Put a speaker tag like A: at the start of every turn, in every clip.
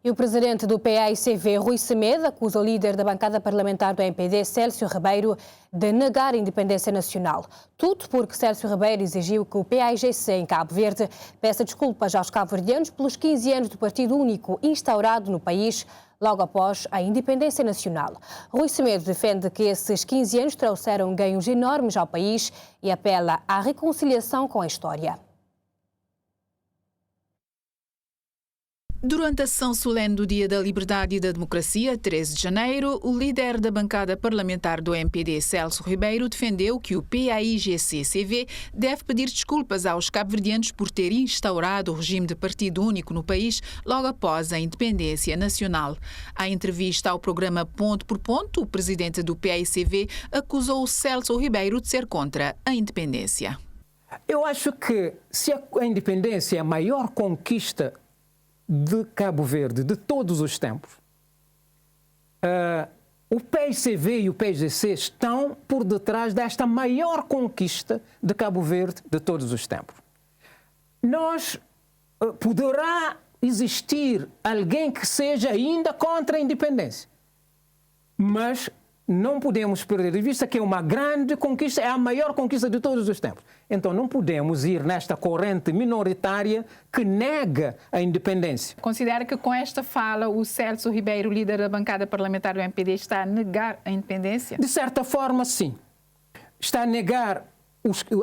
A: E o presidente do PAICV, Rui Semedo, acusa o líder da bancada parlamentar do MPD, Célcio Ribeiro, de negar a independência nacional. Tudo porque Célcio Ribeiro exigiu que o PAIGC em Cabo Verde peça desculpas aos cabo-verdianos pelos 15 anos do Partido Único instaurado no país logo após a independência nacional. Rui Semedo defende que esses 15 anos trouxeram ganhos enormes ao país e apela à reconciliação com a história.
B: Durante a sessão solene do Dia da Liberdade e da Democracia, 13 de janeiro, o líder da bancada parlamentar do MPD, Célcio Ribeiro, defendeu que o PAIGC-CV deve pedir desculpas aos cabo-verdianos por ter instaurado o regime de partido único no país logo após a independência nacional. Em entrevista ao programa Ponto por Ponto, o presidente do PAICV acusou Célcio Ribeiro de ser contra a independência.
C: Eu acho que se a independência é a maior conquista de Cabo Verde, de todos os tempos, o PAICV e o PAIGC estão por detrás desta maior conquista de Cabo Verde de todos os tempos. Poderá existir alguém que seja ainda contra a independência, mas não podemos perder de vista que é uma grande conquista, é a maior conquista de todos os tempos. Então não podemos ir nesta corrente minoritária que nega a independência.
D: Considera que com esta fala o Célcio Ribeiro, líder da bancada parlamentar do MPD, está a negar a independência?
C: De certa forma, sim. Está a negar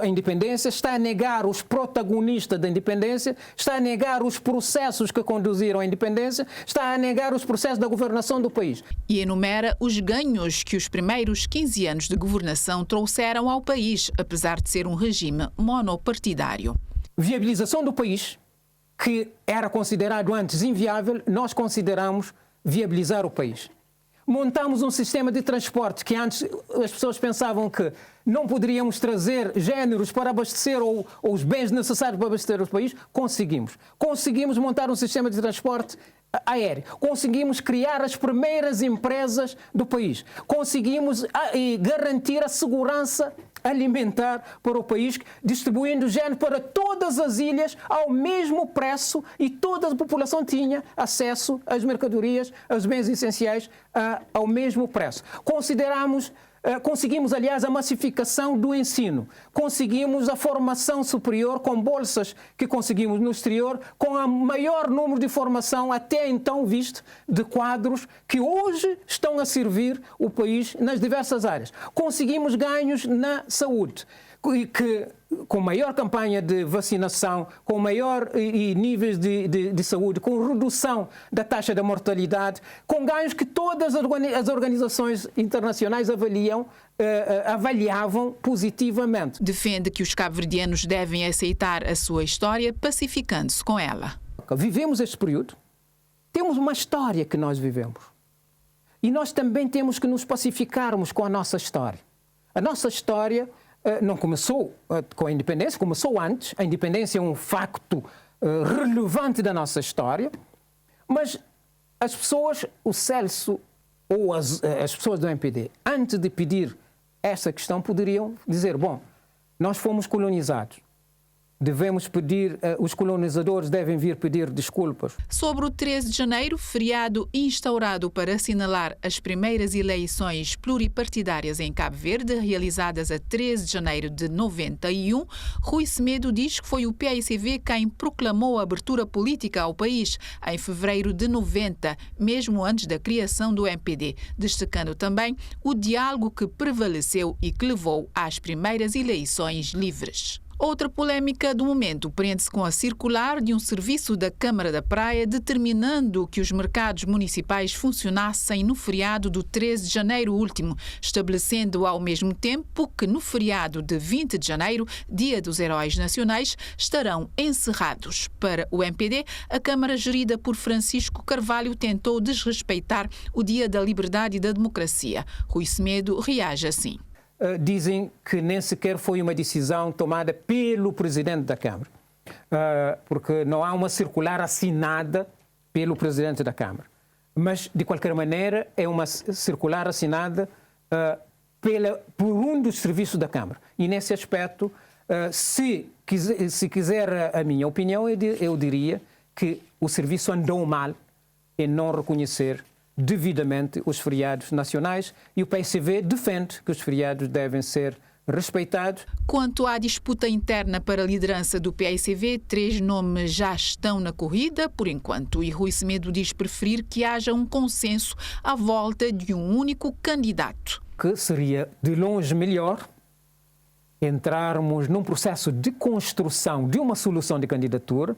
C: a independência, está a negar os protagonistas da independência, está a negar os processos que conduziram à independência, está a negar os processos da governação do país.
B: E enumera os ganhos que os primeiros 15 anos de governação trouxeram ao país, apesar de ser um regime monopartidário.
C: Viabilização do país, que era considerado antes inviável, nós consideramos viabilizar o país. Montamos um sistema de transporte que antes as pessoas pensavam que não poderíamos trazer géneros para abastecer ou os bens necessários para abastecer o país. Conseguimos. Conseguimos montar um sistema de transporte aéreo. Conseguimos criar as primeiras empresas do país. Conseguimos garantir a segurança alimentar para o país, distribuindo género para todas as ilhas ao mesmo preço e toda a população tinha acesso às mercadorias, aos bens essenciais ao mesmo preço. Conseguimos, aliás, a massificação do ensino. Conseguimos a formação superior com bolsas que conseguimos no exterior, com o maior número de formação até então visto de quadros que hoje estão a servir o país nas diversas áreas. Conseguimos ganhos na saúde, que com maior campanha de vacinação, com maior níveis de saúde, com redução da taxa da mortalidade, com ganhos que todas as organizações internacionais avaliavam positivamente.
B: Defende que os cabo-verdianos devem aceitar a sua história pacificando-se com ela.
C: Vivemos este período, temos uma história que nós vivemos e nós também temos que nos pacificarmos com a nossa história. A nossa história não começou com a independência, começou antes. A independência é um facto relevante da nossa história, mas as pessoas, o Célcio ou as pessoas do MPD, antes de pedir essa questão, poderiam dizer, bom, nós fomos colonizados. Devemos pedir, os colonizadores devem vir pedir desculpas.
B: Sobre o 13 de janeiro, feriado instaurado para assinalar as primeiras eleições pluripartidárias em Cabo Verde, realizadas a 13 de janeiro de 91, Rui Semedo diz que foi o PAICV quem proclamou a abertura política ao país em fevereiro de 90, mesmo antes da criação do MPD, destacando também o diálogo que prevaleceu e que levou às primeiras eleições livres. Outra polémica do momento prende-se com a circular de um serviço da Câmara da Praia determinando que os mercados municipais funcionassem no feriado do 13 de janeiro último, estabelecendo ao mesmo tempo que no feriado de 20 de janeiro, Dia dos Heróis Nacionais, estarão encerrados. Para o MPD, a Câmara gerida por Francisco Carvalho tentou desrespeitar o Dia da Liberdade e da Democracia. Rui Semedo reage assim.
C: Dizem que nem sequer foi uma decisão tomada pelo Presidente da Câmara, porque não há uma circular assinada pelo Presidente da Câmara. Mas, de qualquer maneira, é uma circular assinada por um dos serviços da Câmara. E, nesse aspecto, se quiser a minha opinião, eu diria que o serviço andou mal em não reconhecer devidamente os feriados nacionais, e o PSV defende que os feriados devem ser respeitados.
B: Quanto à disputa interna para a liderança do PAICV, 3 nomes já estão na corrida, por enquanto, e Rui Semedo diz preferir que haja um consenso à volta de um único candidato.
C: Que seria de longe melhor entrarmos num processo de construção de uma solução de candidatura.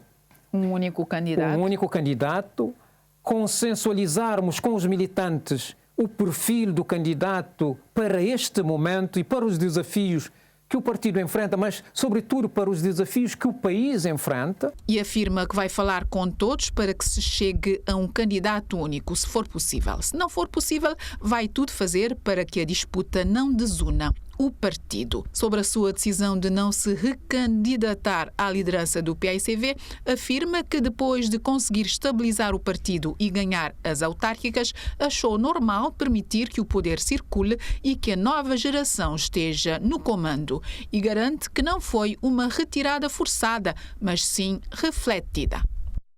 D: Um único candidato.
C: Consensualizarmos com os militantes o perfil do candidato para este momento e para os desafios que o partido enfrenta, mas, sobretudo, para os desafios que o país enfrenta.
B: E afirma que vai falar com todos para que se chegue a um candidato único, se for possível. Se não for possível, vai tudo fazer para que a disputa não desuna o partido. Sobre a sua decisão de não se recandidatar à liderança do PAICV, afirma que depois de conseguir estabilizar o partido e ganhar as autárquicas, achou normal permitir que o poder circule e que a nova geração esteja no comando. E garante que não foi uma retirada forçada, mas sim refletida.